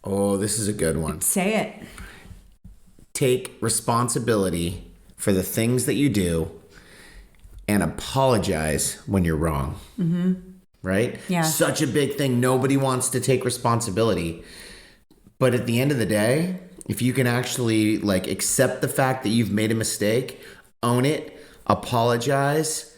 Oh, this is a good one. Say it. Take responsibility for the things that you do and apologize when you're wrong. Mm-hmm. Right? Yeah. Such a big thing. Nobody wants to take responsibility. But at the end of the day, if you can actually like accept the fact that you've made a mistake, own it, apologize,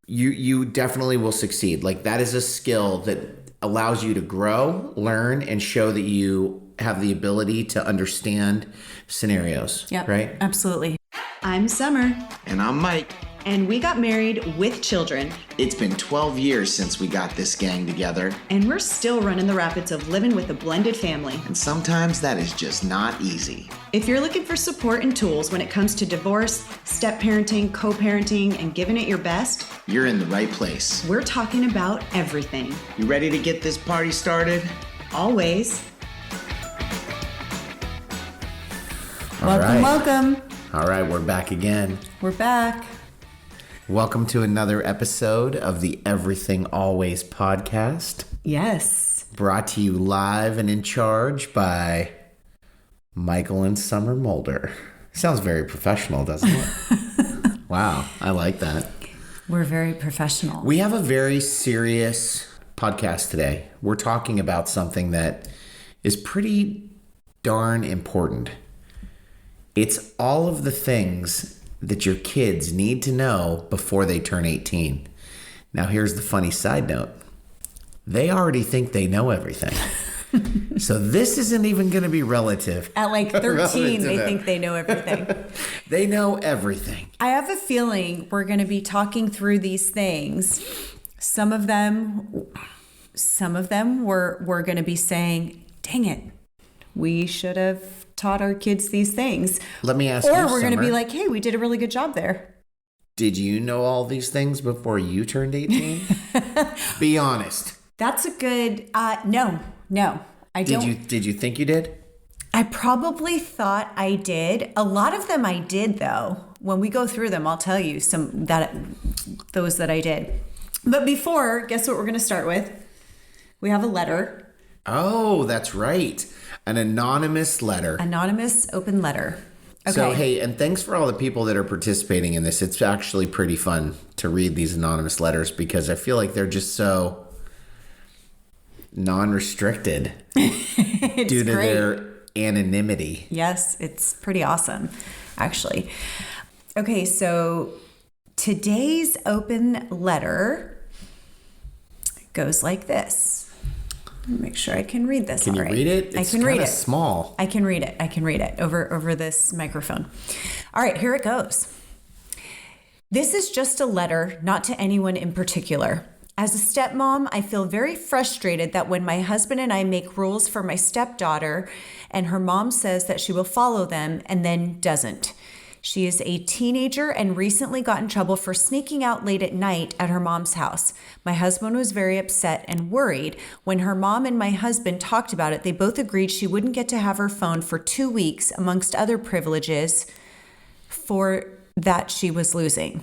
you definitely will succeed. Like that is a skill that allows you to grow, learn, and show that you have the ability to understand scenarios. Yeah. Right? Absolutely. I'm Summer. And I'm Mike. And we got married with children. It's been 12 years since we got this gang together. And we're still running the rapids of living with a blended family. And sometimes that is just not easy. If you're looking for support and tools when it comes to divorce, step-parenting, co-parenting, and giving it your best, you're in the right place. We're talking about everything. You ready to get this party started? Always. Welcome. All right, we're back again. We're back. Welcome to another episode of the Everything Always podcast. Yes. Brought to you live and in charge by Michael and Summer Mulder. Sounds very professional, doesn't it? Wow, I like that. We're very professional. We have a very serious podcast today. We're talking about something that is pretty darn important. It's all of the things that your kids need to know before they turn 18. Now, here's the funny side note. They already think they know everything. So this isn't even going to be relative. At like 13, they think they know everything. They know everything. I have a feeling we're going to be talking through these things. Some of them we're going to be saying, dang it, we should have taught our kids these things. Let me ask you, Or we're going to Summer, be like, hey, we did a really good job there. Did you know all these things before you turned 18? Be honest. That's a good, no, I don't. Did you think you did? I probably thought I did. A lot of them I did, though. When we go through them, I'll tell you those that I did. But before, guess what we're going to start with? We have a letter. Oh, that's right. An anonymous letter. Anonymous open letter. Okay. So, hey, and thanks for all the people that are participating in this. It's actually pretty fun to read these anonymous letters because I feel like they're just so non-restricted due to their anonymity. Yes, it's pretty awesome, actually. Okay, so today's open letter goes like this. Make sure I can read this. Can you read it? I can read it. It's small. I can read it over this microphone. All right, here it goes. This is just a letter, not to anyone in particular. As a stepmom, I feel very frustrated that when my husband and I make rules for my stepdaughter and her mom says that she will follow them and then doesn't. She is a teenager and recently got in trouble for sneaking out late at night at her mom's house. My husband was very upset and worried. When her mom and my husband talked about it, they both agreed she wouldn't get to have her phone for 2 weeks, amongst other privileges for that she was losing.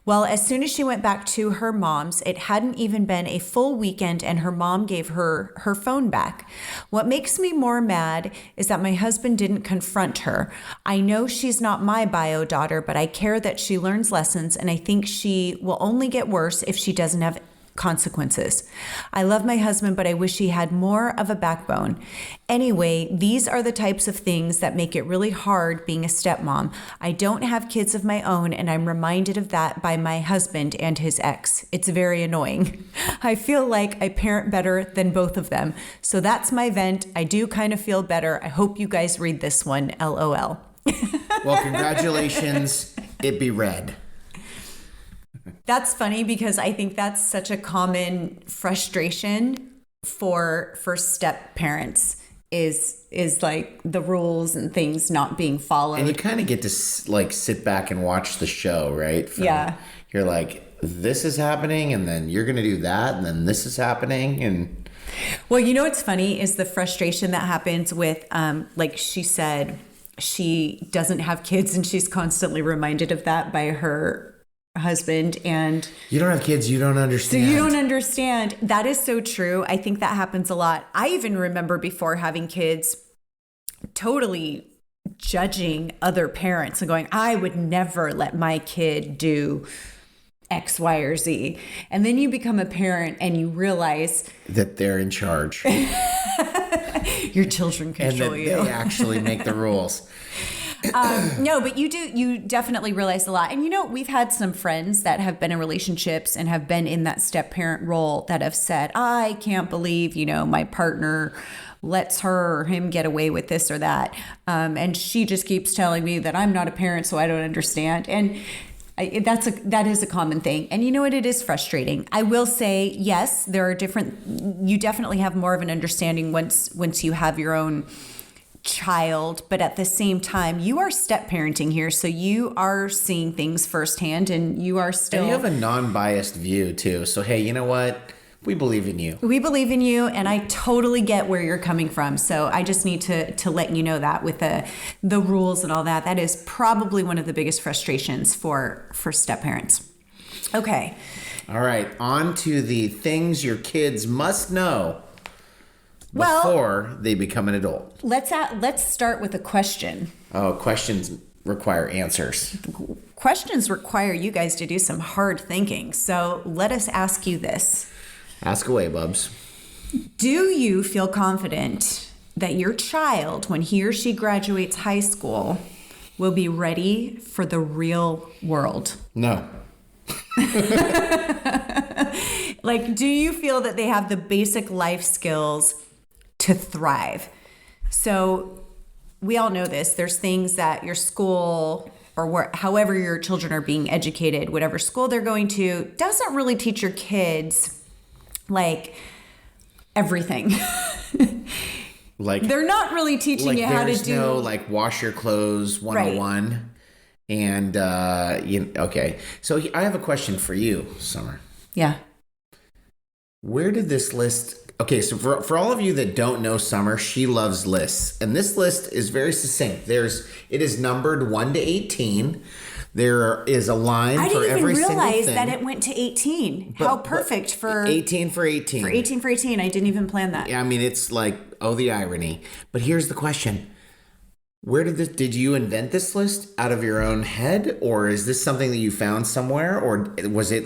Well, as soon as she went back to her mom's, it hadn't even been a full weekend and her mom gave her her phone back. What makes me more mad is that my husband didn't confront her. I know she's not my bio daughter, but I care that she learns lessons and I think she will only get worse if she doesn't have consequences. I love my husband, but I wish he had more of a backbone. Anyway, these are the types of things that make it really hard being a stepmom. I don't have kids of my own, and I'm reminded of that by my husband and his ex. It's very annoying. I feel like I parent better than both of them. So that's my vent. I do kind of feel better. I hope you guys read this one. LOL. Well, congratulations. It be read. That's funny because I think that's such a common frustration for step parents is like the rules and things not being followed. And you kind of get to like sit back and watch the show, right? Yeah. You're like, this is happening and then you're going to do that and then this is happening. And well, you know what's funny is the frustration that happens with, like she said, she doesn't have kids and she's constantly reminded of that by her husband, and You don't have kids, you don't so understand. you don't understand. That is so true. I think that happens a lot. I even remember before having kids totally judging other parents and going, I would never let my kid do X, Y, or Z. And then you become a parent and you realize that they're in charge. your children And control that you. they actually make the rules. No, but you definitely realize a lot. And we've had some friends that have been in relationships and have been in that step parent role that have said, I can't believe, my partner lets her or him get away with this or that. And she just keeps telling me that I'm not a parent, so I don't understand. And that is a common thing. And you know what? It is frustrating. I will say, yes, there are you definitely have more of an understanding once you have your own child, but at the same time, you are step parenting here. So you are seeing things firsthand, and you are still. And you have a non-biased view too. So, hey, you know what? We believe in you. We believe in you, and I totally get where you're coming from. So I just need to let you know that with the rules and all that, that is probably one of the biggest frustrations for step parents. Okay. All right, on to the things your kids must know before they become an adult. Let's start with a question. Oh, questions require answers. Questions require you guys to do some hard thinking. So let us ask you this. Ask away, Bubs. Do you feel confident that your child, when he or she graduates high school, will be ready for the real world? No. Do you feel that they have the basic life skills to thrive? So we all know this. There's things that your school or however your children are being educated, whatever school they're going to, doesn't really teach your kids everything. They're not really teaching you how to do. There's no wash your clothes 101. Right. And okay. So I have a question for you, Summer. Yeah. Where did this list? Okay, so for all of you that don't know Summer, she loves lists, and this list is very succinct. It is numbered 1 to 18. There is a line for every single thing. I didn't even realize that it went to 18. How perfect for 18 for 18. For 18 for 18. I didn't even plan that. Yeah, I mean, it's the irony. But here's the question. Did you invent this list out of your own head, or is this something that you found somewhere, or was it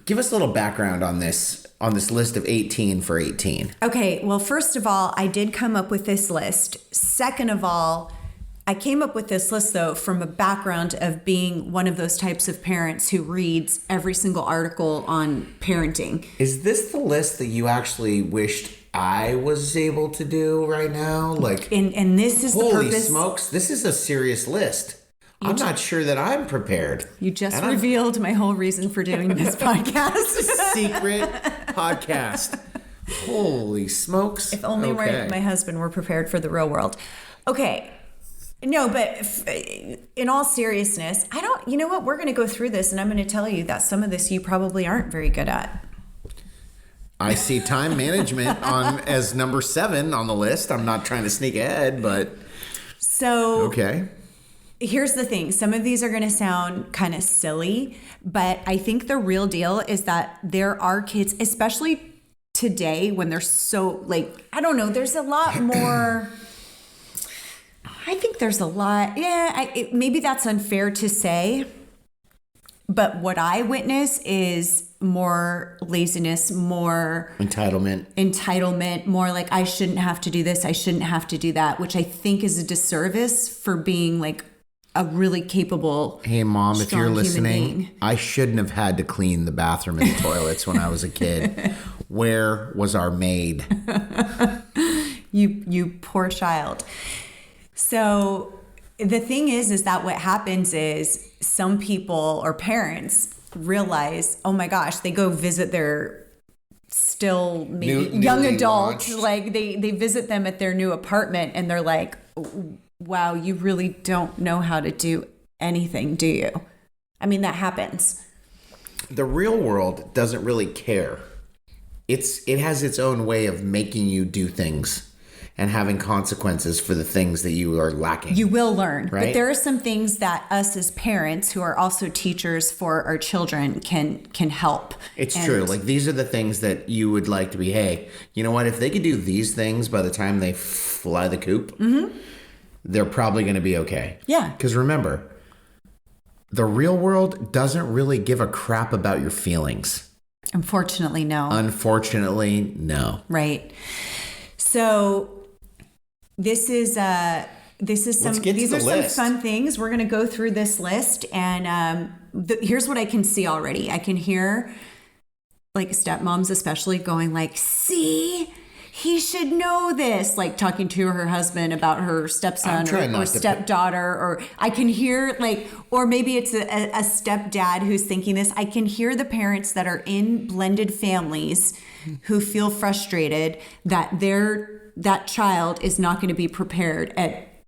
give us a little background on this list of 18 for 18. Okay, well, first of all, I did come up with this list. Second of all, I came up with this list, though, from a background of being one of those types of parents who reads every single article on parenting. Is this the list that you actually wished I was able to do right now? And this is the purpose. Holy smokes, this is a serious list. I'm not sure that I'm prepared. You just revealed my whole reason for doing this podcast. Secret podcast. Holy smokes. If only my husband were prepared for the real world. Okay. No, but in all seriousness, you know what? We're going to go through this, and I'm going to tell you that some of this you probably aren't very good at. I see time management as number 7 on the list. I'm not trying to sneak ahead, but... So... Okay. Here's the thing. Some of these are going to sound kind of silly, but I think the real deal is that there are kids, especially today when they're so I don't know, there's a lot more... I think there's a lot. Yeah, maybe that's unfair to say, but what I witness is more laziness, more entitlement, more I shouldn't have to do this, I shouldn't have to do that, which I think is a disservice for being a really capable. Hey, Mom, if you're listening, I shouldn't have had to clean the bathroom and the toilets when I was a kid. Where was our maid? You poor child. So the thing is that what happens is some people or parents realize, oh my gosh, they go visit their still maybe young adult, they visit them at their new apartment, and they're like, wow, you really don't know how to do anything, do you? I mean, that happens. The real world doesn't really care. It has its own way of making you do things. and having consequences for the things that you are lacking. You will learn. Right? But there are some things that us as parents who are also teachers for our children can help. It's true. Like, these are the things that you would like to be, hey, you know what? If they could do these things by the time they fly the coop, they're probably going to be okay. Yeah. Because remember, the real world doesn't really give a crap about your feelings. Unfortunately, no. Unfortunately, no. Right. So these are some fun things. We're going to go through this list, and here's what I can see already. I can hear, like, stepmoms especially going like, see, he should know this, like talking to her husband about her stepson or stepdaughter, or I can hear, like, or maybe it's a stepdad who's thinking this. I can hear the parents that are in blended families who feel frustrated that that child is not going to be prepared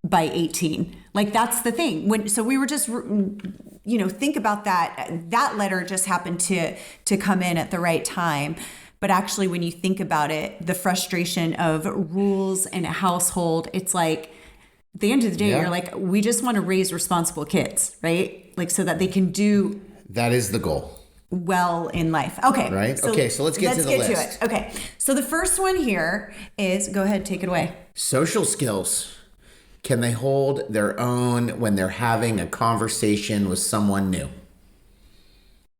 by 18. Like, that's the thing. So we were just, think about that. That letter just happened to come in at the right time. But actually, when you think about it, the frustration of rules in a household, it's like, at the end of the day, you're like, we just want to raise responsible kids, right? Like, so that they can do. That is the goal. Well in life. Okay. Right? So let's get to the list. Okay. So the first one here is, go ahead, take it away. Social skills. Can they hold their own when they're having a conversation with someone new?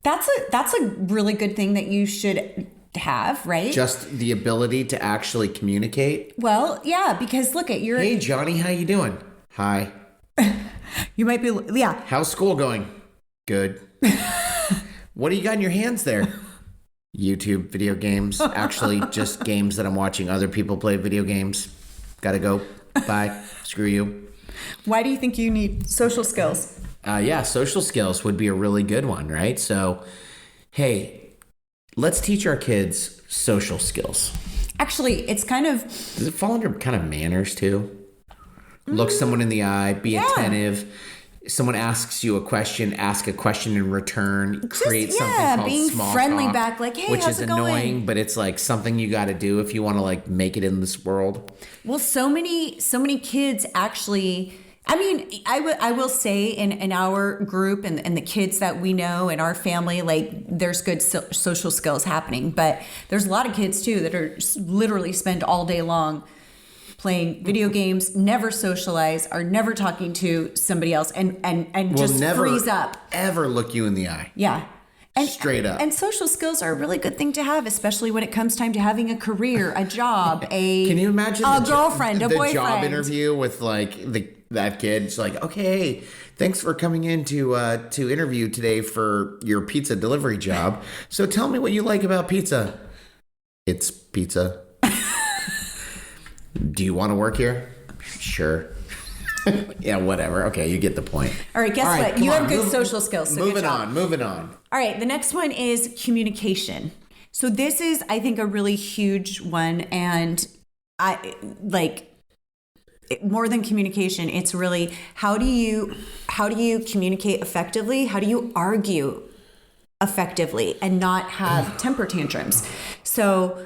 That's a really good thing that you should have, right? Just the ability to actually communicate. Well, yeah, because look at your. Hey, Johnny, how you doing? Hi. You might be, yeah. How's school going? Good. What do you got in your hands there? YouTube video games. Actually, just games that I'm watching other people play video games. Gotta go. Bye. Screw you. Why do you think you need social skills? Social skills would be a really good one, right? So, hey, let's teach our kids social skills. Actually, it's kind of... Does it fall under kind of manners too? Look someone in the eye, be attentive. Someone asks you a question, ask a question in return. Create something called being small friendly talk, back, like, hey, which how's is it annoying, going? but it's like something you got to do if you want to like make it in this world. Well, so many kids actually... I mean, I will say in our group and the kids that we know in our family, like, there's good social skills happening. But there's a lot of kids, too, that are literally spend all day long playing video games, never socialize, are never talking to somebody else, and just freeze up. Ever look you in the eye. Yeah. Straight up. And social skills are a really good thing to have, especially when it comes time to having a career, a job, Can you imagine a girlfriend, a boyfriend. The job interview with like that kid. It's like, okay, thanks for coming in to interview today for your pizza delivery job. So tell me what you like about pizza. It's pizza. Do you want to work here? Sure. Yeah, whatever. Okay, you get the point. All right, guess what? You have good social skills. So moving on. All right, the next one is communication. So this is, I think, a really huge one, and more than communication, it's really how do you communicate effectively? How do you argue effectively and not have temper tantrums? So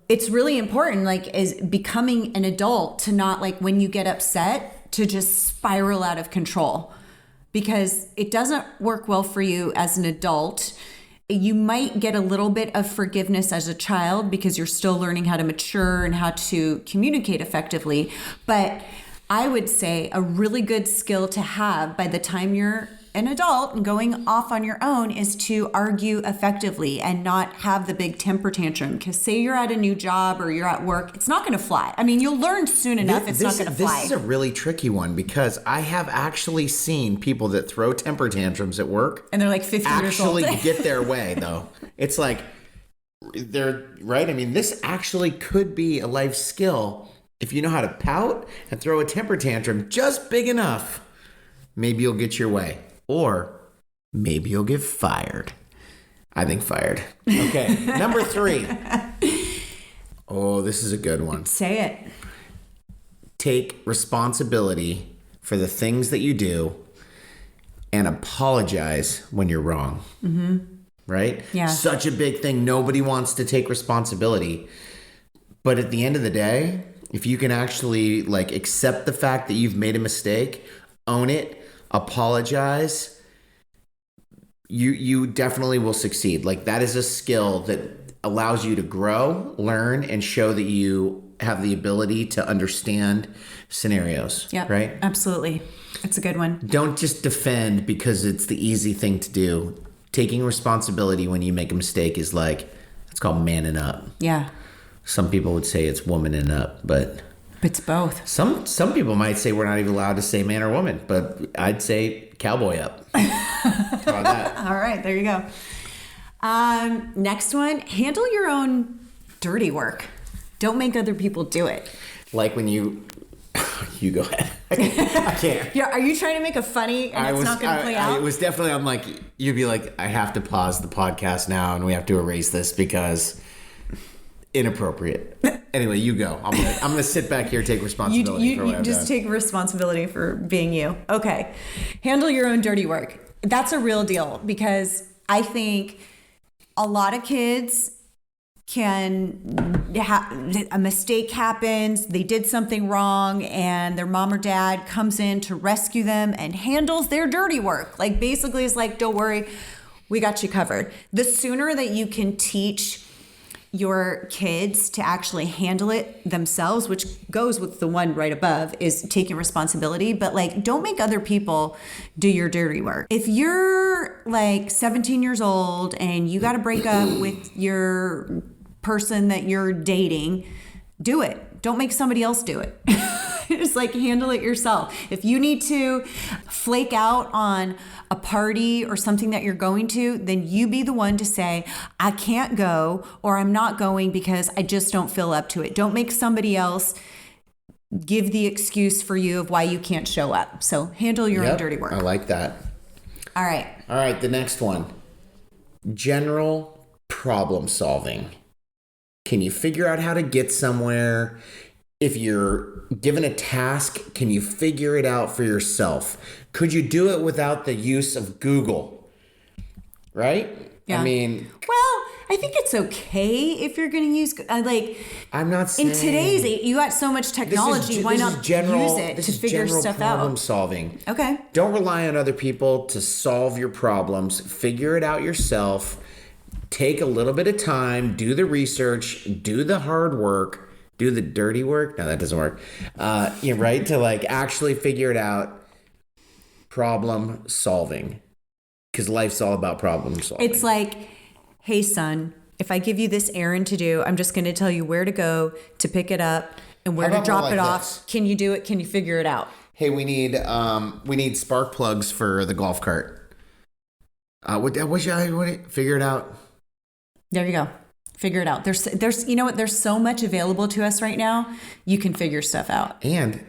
it's really important, like, as becoming an adult, to not, like, when you get upset, to just spiral out of control, because it doesn't work well for you as an adult. You might get a little bit of forgiveness as a child because you're still learning how to mature and how to communicate effectively. But I would say a really good skill to have by the time you're an adult and going off on your own is to argue effectively and not have the big temper tantrum. Because say you're at a new job or you're at work, it's not going to fly. I mean, you'll learn soon enough. It's not going to fly. This is a really tricky one because I have actually seen people that throw temper tantrums at work. And they're like 50 years old. Actually get their way, though. It's like, they're right. I mean, this actually could be a life skill. If you know how to pout and throw a temper tantrum just big enough, maybe you'll get your way. Or maybe you'll get fired. I think fired. Okay, number 3. Oh, this is a good one. Say it. Take responsibility for the things that you do and apologize when you're wrong. Mm-hmm. Right? Yeah. Such a big thing. Nobody wants to take responsibility. But at the end of the day, if you can actually like accept the fact that you've made a mistake, own it, apologize, you definitely will succeed. Like that is a skill that allows you to grow, learn, and show that you have the ability to understand scenarios. Yeah, right? Absolutely. That's a good one. Don't just defend because it's the easy thing to do. Taking responsibility when you make a mistake is like, it's called manning up. Yeah. Some people would say it's womaning up, but It's both. some people might say we're not even allowed to say man or woman, but I'd say cowboy up. How about that? All right, there you go. Next one, handle your own dirty work. Don't make other people do it. Like when you go ahead. I can't. Yeah, are you trying to make a funny and it's not going to play out? It was definitely, I'm like, you'd be like, I have to pause the podcast now and we have to erase this because inappropriate. Anyway, you go. I'm gonna sit back here and take responsibility for what You I've just done. take responsibility for being you. Okay. Handle your own dirty work. That's a real deal because I think a lot of kids a mistake happens, they did something wrong, and their mom or dad comes in to rescue them and handles their dirty work. Like basically is like, don't worry, we got you covered. The sooner that you can teach your kids to actually handle it themselves, which goes with the one right above, is taking responsibility. But like, don't make other people do your dirty work. If you're like 17 years old and you got to break up with your person that you're dating, do it. Don't make somebody else do it. Just like handle it yourself. If you need to flake out on a party or something that you're going to, then you be the one to say, I can't go, or I'm not going because I just don't feel up to it. Don't make somebody else give the excuse for you of why you can't show up. So handle your own dirty work. I like that. All right. All right, the next one. General problem solving. Can you figure out how to get somewhere? If you're given a task, can you figure it out for yourself? Could you do it without the use of Google? Right? Yeah. I mean, well, I think it's okay if you're going to use I'm not saying in today's age, you got so much technology. Why not use it to figure stuff problem out? solving. Okay. Don't rely on other people to solve your problems. Figure it out yourself. Take a little bit of time. Do the research. Do the hard work. Do the dirty work. No, that doesn't work. You're right to like actually figure it out. Problem solving, because life's all about problem solving. It's like, hey, son, if I give you this errand to do, I'm just going to tell you where to go to pick it up and where How to about drop more it like off. this? Can you do it? Can you figure it out? Hey, we need spark plugs for the golf cart. Figure it out. There you go. Figure it out. There's, you know what? There's so much available to us right now. You can figure stuff out. And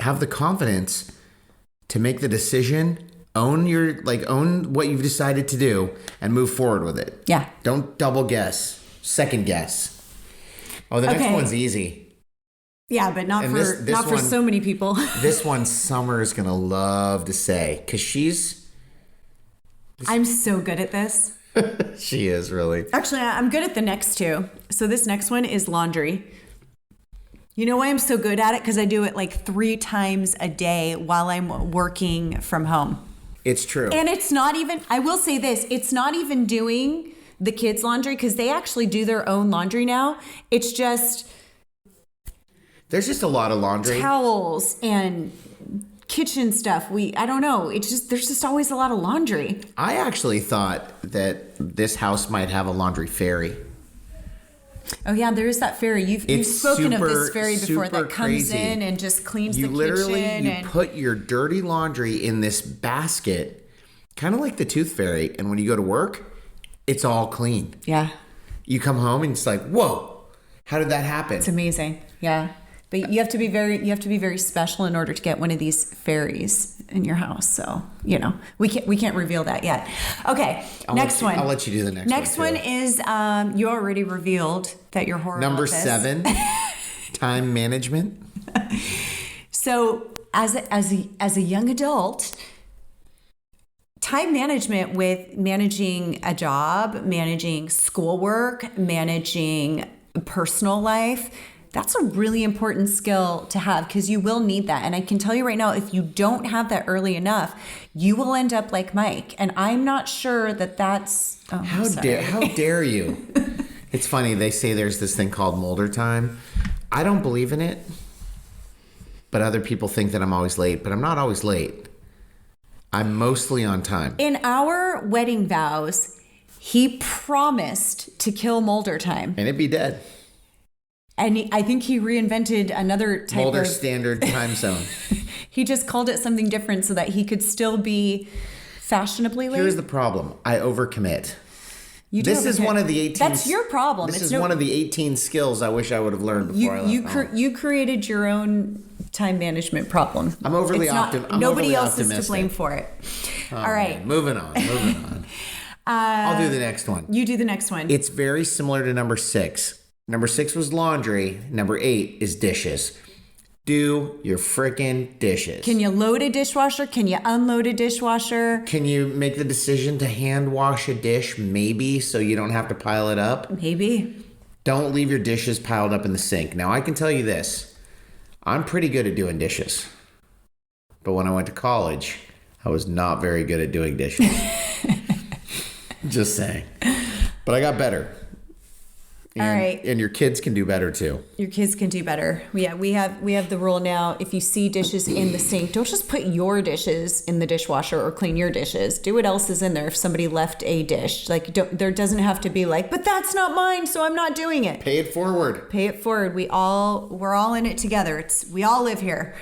have the confidence to make the decision, own what you've decided to do and move forward with it. Yeah. Don't double guess, second guess. Oh, the next one's easy. Yeah, but not And for this not for one- so many people. This one Summer's going to love to say, because I'm so good at this. she is really. Actually, I'm good at the next two. So this next one is laundry. You know why I'm so good at it? Because I do it like 3 times a day while I'm working from home. It's true. And it's not even, I will say this, it's not even doing the kids' laundry because they actually do their own laundry now. It's just There's just a lot of laundry. towels and kitchen stuff. I don't know. It's just, there's just always a lot of laundry. I actually thought that this house might have a laundry fairy. Oh yeah, there is that fairy. You've It's spoken of super, this fairy before super that comes crazy. in and just cleans You the literally kitchen. you put your dirty laundry in this basket, kind of like the tooth fairy, and when you go to work, it's all clean. Yeah, You come home and it's like, whoa, how did that happen? it's amazing. Yeah, but you have to be very special in order to get one of these fairies in your house. So we can't reveal that yet. Okay, next one. I'll let you do the next one. Next one is you already revealed that you're horrible. Number at this. 7, time management. So as a young adult, time management with managing a job, managing schoolwork, managing personal life, That's a really important skill to have because you will need that. And I can tell you right now, if you don't have that early enough, you will end up like Mike. And I'm not sure that that's... Oh, how dare you? It's funny. They say there's this thing called Mulder time. I don't believe in it. But other people think that I'm always late. But I'm not always late. I'm mostly on time. In our wedding vows, he promised to kill Mulder time. And it'd be dead. And I think he reinvented another type Mulder of... standard time zone. He just called it something different so that he could still be fashionably late. Here's the problem. I overcommit. This is one of the 18... That's your problem. This is one of the 18 skills I wish I would have learned before I left home. You created your own time management problem. I'm overly optimistic. Nobody else is to blame for it. Oh, all right. Man. Moving on. I'll do the next one. You do the next one. It's very similar to number 6. Number 6 was laundry. Number 8 is dishes. Do your freaking dishes. Can you load a dishwasher? Can you unload a dishwasher? Can you make the decision to hand wash a dish? Maybe, so you don't have to pile it up. Maybe. Don't leave your dishes piled up in the sink. Now, I can tell you this. I'm pretty good at doing dishes. But when I went to college, I was not very good at doing dishes. Just saying. But I got better. And, all right. And your kids can do better too. Your kids can do better. Yeah, we have the rule now. If you see dishes in the sink, don't just put your dishes in the dishwasher or clean your dishes. Do what else is in there. If somebody left a dish, there doesn't have to be like, but that's not mine, so I'm not doing it. Pay it forward. Pay it forward. We're all in it together. We all live here.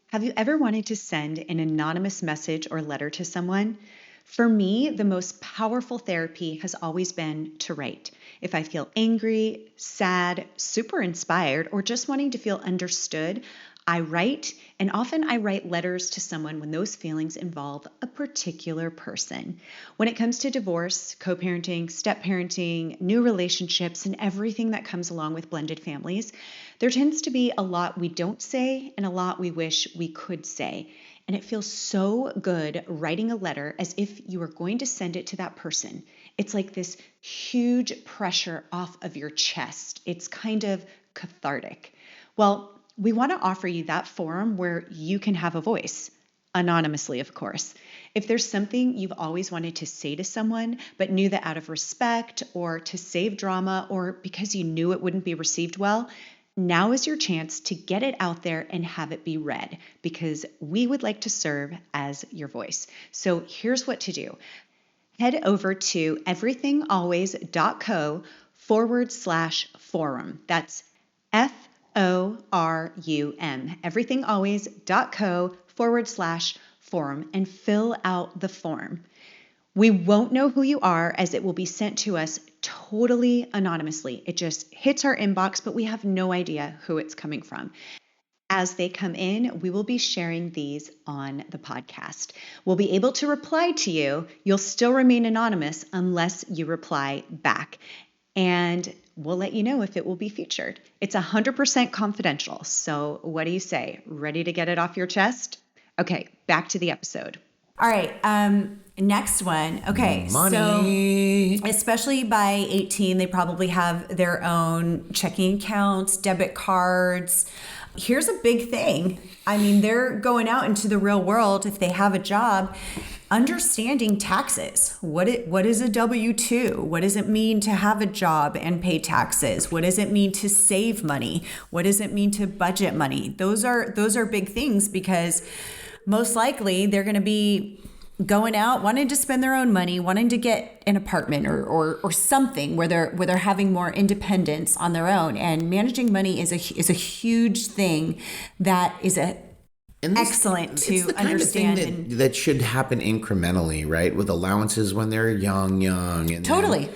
Have you ever wanted to send an anonymous message or letter to someone? For me, the most powerful therapy has always been to write. If I feel angry, sad, super inspired, or just wanting to feel understood, I write, and often I write letters to someone when those feelings involve a particular person. When it comes to divorce, co-parenting, step-parenting, new relationships, and everything that comes along with blended families, there tends to be a lot we don't say and a lot we wish we could say. And it feels so good writing a letter as if you were going to send it to that person. It's like this huge pressure off of your chest. It's kind of cathartic. Well, we want to offer you that forum where you can have a voice, anonymously, of course. If there's something you've always wanted to say to someone, but knew that out of respect or to save drama or because you knew it wouldn't be received well, now is your chance to get it out there and have it be read because we would like to serve as your voice. So here's what to do. Head over to everythingalways.co/forum. That's FORUM, everythingalways.co/forum, and fill out the form. We won't know who you are as it will be sent to us totally anonymously. It just hits our inbox, but we have no idea who it's coming from. As they come in, we will be sharing these on the podcast. We'll be able to reply to you. You'll still remain anonymous unless you reply back. And we'll let you know if it will be featured. It's 100% confidential. So what do you say? Ready to get it off your chest? Okay, back to the episode. All right. Next one. Okay. Money. So especially by 18, they probably have their own checking accounts, debit cards. Here's a big thing. I mean, they're going out into the real world if they have a job, understanding taxes. What is a W-2? What does it mean to have a job and pay taxes? What does it mean to save money? What does it mean to budget money? Those are big things because most likely they're going to be going out, wanting to spend their own money, wanting to get an apartment or something where they're having more independence on their own. And managing money is a huge thing that is excellent to understand. It's the kind of thing that should happen incrementally, right? With allowances when they're young, and totally.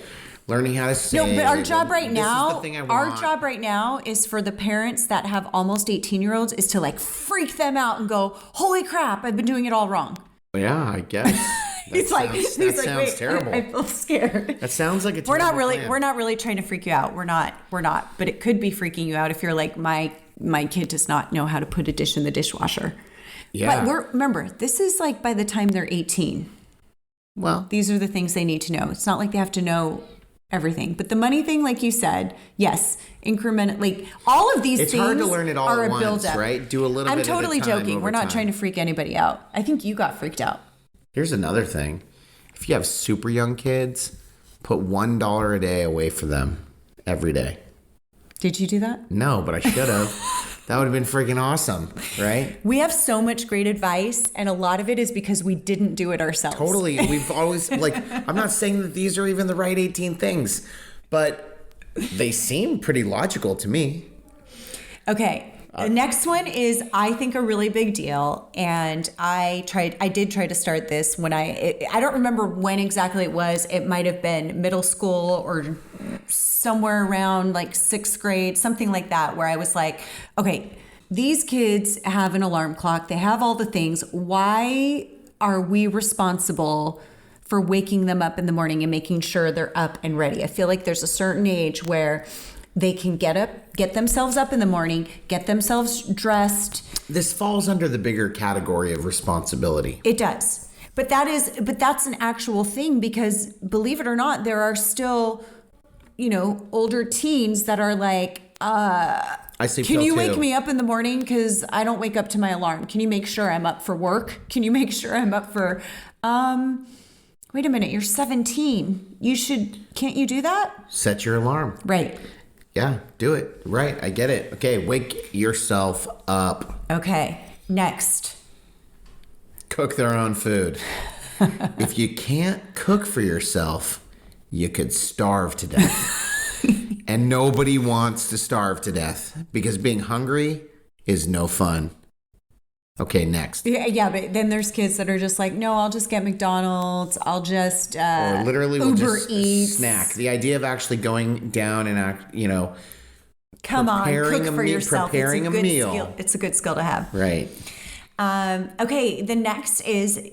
Learning how to save. No, but our job right now, is for the parents that have almost 18-year-olds is to like freak them out and go, holy crap, I've been doing it all wrong. Yeah, I guess. That sounds terrible. I feel scared. That sounds like a terrible plan. We're not really trying to freak you out. We're not. But it could be freaking you out if you're like, my kid does not know how to put a dish in the dishwasher. Yeah. But remember, this is like by the time they're 18. Well, these are the things they need to know. It's not like they have to know everything. But the money thing, like you said, yes, increment, like all of these It's things hard to learn it all are at a once, buildup. right? Do a little I'm bit totally at a time joking. over We're not time. trying to freak anybody out. I think you got freaked out. Here's another thing. If you have super young kids, put $1 a day away for them every day. Did you do that? No, but I should have. That would have been freaking awesome, right? We have so much great advice, and a lot of it is because we didn't do it ourselves. Totally. We've always, like, I'm not saying that these are even the right 18 things, but they seem pretty logical to me. Okay. The next one is, I think, a really big deal. And I did try to start this when I don't remember when exactly it was. It might have been middle school or somewhere around like 6th grade, something like that, where I was like, okay, these kids have an alarm clock. They have all the things. Why are we responsible for waking them up in the morning and making sure they're up and ready? I feel like there's a certain age where they can get themselves up in the morning, get themselves dressed. This falls under the bigger category of responsibility. It does. But that's an actual thing, because believe it or not, there are still, older teens that are like, I sleep can till you 2. wake me up in the morning? Because I don't wake up to my alarm. Can you make sure I'm up for work? Can you make sure I'm up for, wait a minute, you're 17. Can't you do that? Set your alarm. Right. Yeah, do it. Right, I get it. Okay, wake yourself up. Okay, next. Cook their own food. If you can't cook for yourself, you could starve to death. And nobody wants to starve to death because being hungry is no fun. Okay, next. Yeah, but then there's kids that are just like, no, I'll just get McDonald's. I'll just Or literally we'll Uber just Eats. snack. The idea of actually going down and Come on, preparing cook a for meal- yourself. preparing it's a good meal. Skill. It's a good skill to have. right. Okay, the next is,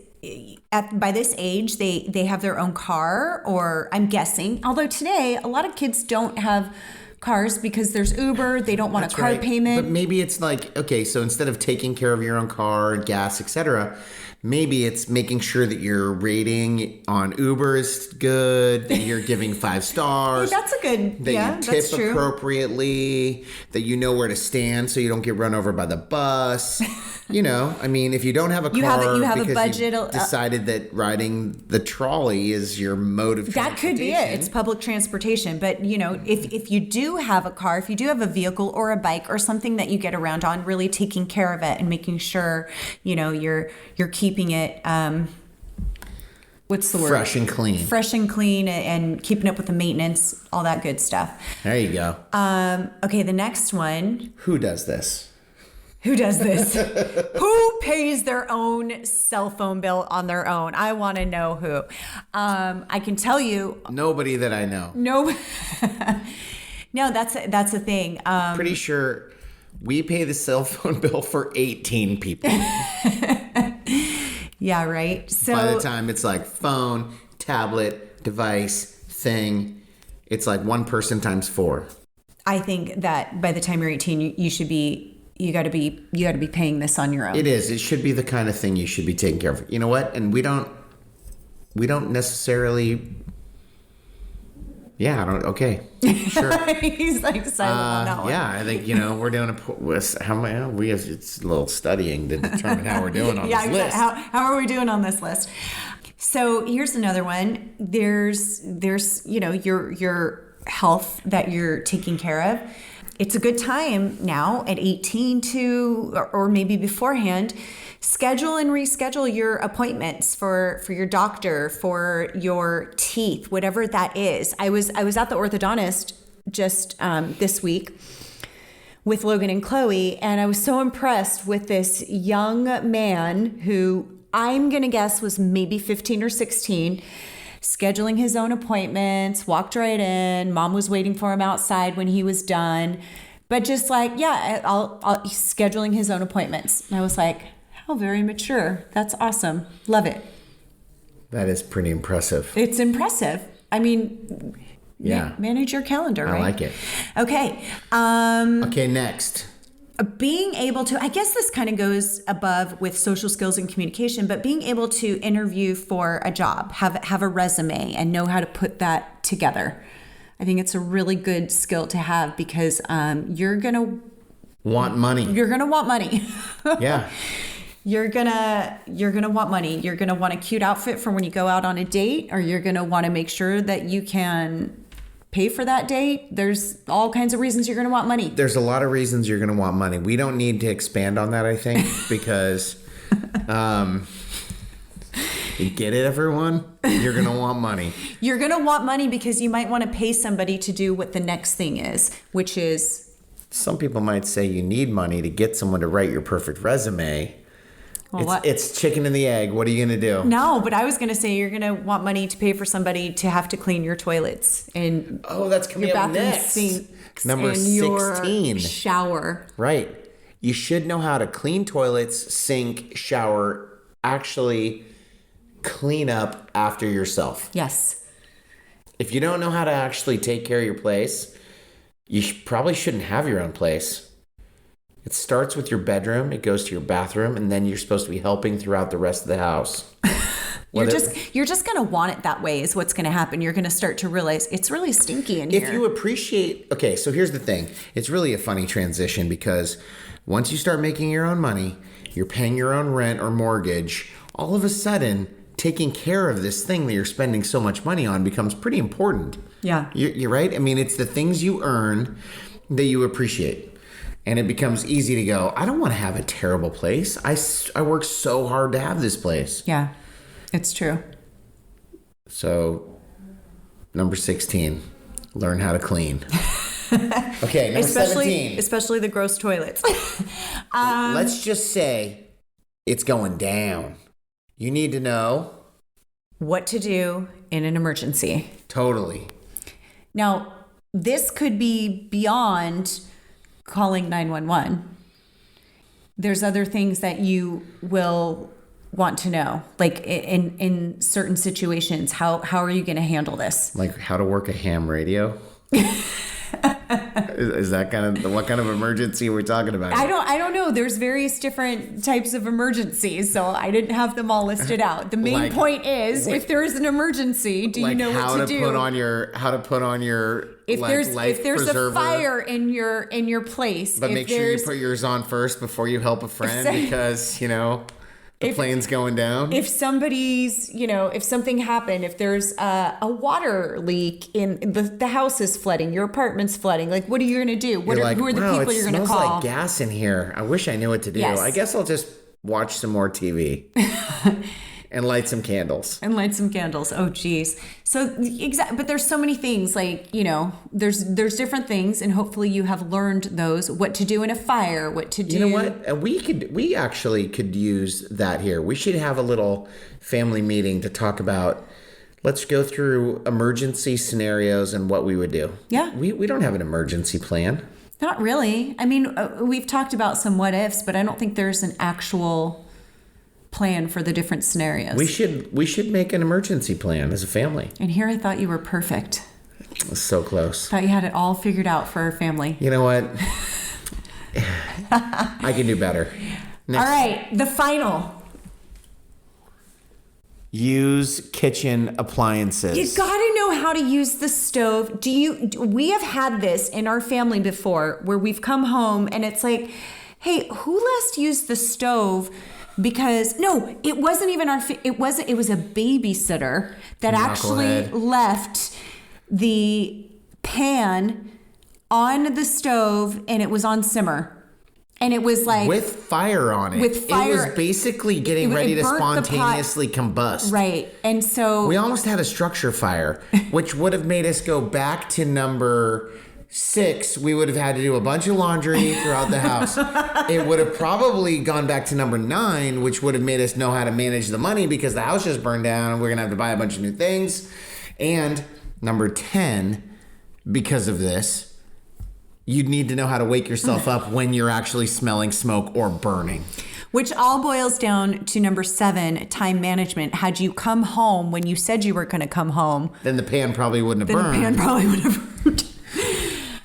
by this age, they have their own car, or I'm guessing. Although today, a lot of kids don't have cars because there's Uber. They don't want That's a car right. payment. But maybe it's like, okay, so instead of taking care of your own car, gas, etc., maybe it's making sure that your rating on Uber is good, that you're giving 5 stars. That's a good, that yeah, you tip that's true. appropriately, that you know where to stand so you don't get run over by the bus. If you don't have a car You have a because budget, you decided that riding the trolley is your mode of That could be it. transportation. It's public transportation. But, if you do have a car, if you do have a vehicle or a bike or something that you get around on, really taking care of it and making sure, you're keeping it, what's the word? Fresh and clean. Fresh and clean, and keeping up with the maintenance, all that good stuff. There you go. Okay, the next one. Who does this? Who does this? Who pays their own cell phone bill on their own? I want to know who. I can tell you. Nobody that I know. No. No, that's a thing. Pretty sure we pay the cell phone bill for 18 people. Yeah, right. So By the time it's like phone, tablet, device, thing, it's like one person times 4. I think that by the time you're 18, you got to be paying this on your own. It is. It should be the kind of thing you should be taking care of. You know what? And we don't necessarily. Yeah, I don't. Okay, sure. He's like silent on that one. Yeah, I think we're doing it's a little studying to determine how we're doing on this list. How are we doing on this list? So here's another one. There's your health that you're taking care of. It's a good time now at 18 or maybe beforehand, schedule and reschedule your appointments for your doctor, for your teeth, whatever that is. I was at the orthodontist just this week with Logan and Chloe, and I was so impressed with this young man who I'm going to guess was maybe 15 or 16, scheduling his own appointments, walked right in. Mom was waiting for him outside when he was done. But just like, yeah, I'll scheduling his own appointments. And I was like, how very mature. That's awesome. Love it. That is pretty impressive. It's impressive. I mean, Yeah. manage your calendar, right? I like it. Okay. Okay, next. Being able to, I guess this kind of goes above with social skills and communication, but being able to interview for a job, have a resume and know how to put that together. I think it's a really good skill to have because you're going to Want money. You're going to want money. Yeah. You're gonna want money. You're gonna want a cute outfit for when you go out on a date, or you're gonna want to make sure that you can pay for that date. There's all kinds of reasons you're gonna want money. There's a lot of reasons you're going to want money. We don't need to expand on that, I think, because you get it, everyone? You're going to want money. You're gonna want money because you might want to pay somebody to do what the next thing is, which is Some people might say you need money to get someone to write your perfect resume. It's chicken and the egg. What are you going to do? No, but I was going to say you're going to want money to pay for somebody to have to clean your toilets and that's coming your up bathroom next. sinks Number and 16. your shower. Right. You should know how to clean toilets, sink, shower, actually clean up after yourself. Yes. If you don't know how to actually take care of your place, you probably shouldn't have your own place. It starts with your bedroom, it goes to your bathroom, and then you're supposed to be helping throughout the rest of the house. You're just going to want it that way is what's going to happen. You're going to start to realize it's really stinky in here. If you appreciate, okay, so here's the thing. It's really a funny transition because once you start making your own money, you're paying your own rent or mortgage, all of a sudden, taking care of this thing that you're spending so much money on becomes pretty important. Yeah. You're right. I mean, it's the things you earn that you appreciate. And it becomes easy to go, I don't want to have a terrible place. I work so hard to have this place. Yeah, it's true. So, number 16, learn how to clean. Okay, number 17. Especially the gross toilets. Let's just say it's going down. You need to know. What to do in an emergency. Totally. Now, this could be beyond calling 911. There's other things that you will want to know, like in certain situations. How are you going to handle this? Like how to work a ham radio? Is that what kind of emergency we're talking about? I don't know. There's various different types of emergencies, so I didn't have them all listed out. The main point is, if there is an emergency, do you know what to do? How to put on your if life there's preserver. a fire in your place, But make sure you put yours on first before you help a friend because the plane's going down. If somebody's, if something happened, if there's a water leak in the house is flooding, your apartment's flooding, like what are you going to do? Who are the people you're going to call? It smells like gas in here. I wish I knew what to do. Yes. I guess I'll just watch some more TV. And light some candles. Oh, geez. So, but there's so many things like, there's different things, and hopefully you have learned those, what to do in a fire, what to do. You know what? We actually could use that here. We should have a little family meeting to talk about, let's go through emergency scenarios and what we would do. Yeah. We don't have an emergency plan. Not really. I mean, we've talked about some what ifs, but I don't think there's an actual plan for the different scenarios. We should make an emergency plan as a family. And here I thought you were perfect. So close. Thought you had it all figured out for our family. You know what? I can do better. Next. All right, the final. Use kitchen appliances. You got to know how to use the stove. We have had this in our family before where we've come home and it's like, hey, who last used the stove? Because no, it wasn't even it was a babysitter that actually left the pan on the stove and it was on simmer. And it was like with fire on it. With fire, it was basically getting ready to spontaneously combust. Right. And so we almost had a structure fire, which would have made us go back to number 6. We would have had to do a bunch of laundry throughout the house. It would have probably gone back to number 9, which would have made us know how to manage the money because the house just burned down and we're going to have to buy a bunch of new things. And number 10, because of this, you'd need to know how to wake yourself up when you're actually smelling smoke or burning. Which all boils down to number 7, time management. Had you come home when you said you were going to come home, then the pan probably wouldn't have burned.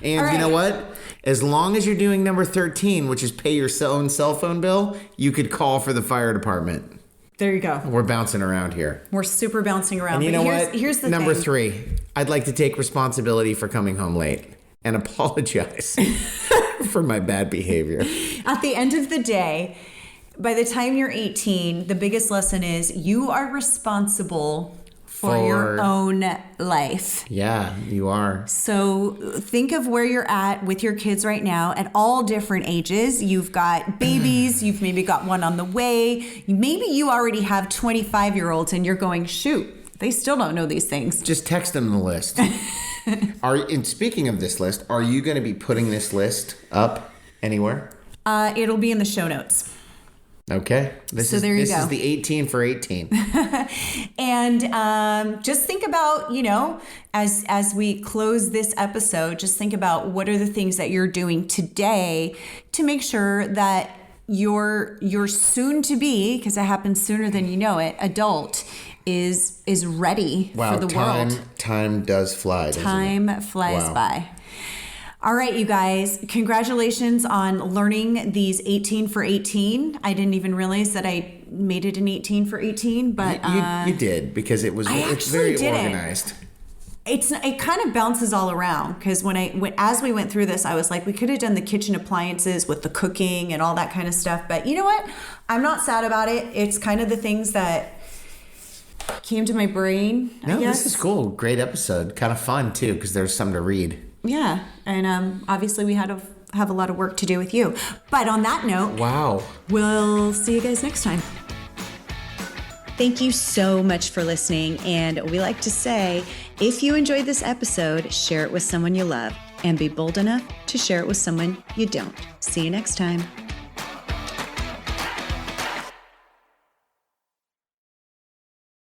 And you know what? As long as you're doing number 13, which is pay your own cell phone bill, you could call for the fire department. There you go. We're bouncing around here. We're super bouncing around. And you know what? Here's the number thing. 3. I'd like to take responsibility for coming home late and apologize for my bad behavior. At the end of the day, by the time you're 18, the biggest lesson is you are responsible for your own life. Yeah, you are. So think of where you're at with your kids right now at all different ages. You've got babies, you've maybe got one on the way. Maybe you already have 25-year-olds and you're going, shoot, they still don't know these things. Just text them the list. And speaking of this list, are you going to be putting this list up anywhere? It'll be in the show notes. Okay. This is the 18 for 18. And just think about, as we close this episode, just think about what are the things that you're doing today to make sure that your soon to be, because it happens sooner than you know it, adult is ready for the world. Time does fly. Time flies by. All right, you guys, congratulations on learning these 18 for 18. I didn't even realize that I made it an 18 for 18, but you did, because it's very organized. It kind of bounces all around, because as we went through this, I was like, we could have done the kitchen appliances with the cooking and all that kind of stuff. But you know what? I'm not sad about it. It's kind of the things that came to my brain. No, this is cool. Great episode. Kind of fun too, because there's something to read. Yeah, and obviously we had to have a lot of work to do with you. But on that note, we'll see you guys next time. Thank you so much for listening. And we like to say, if you enjoyed this episode, share it with someone you love, and be bold enough to share it with someone you don't. See you next time.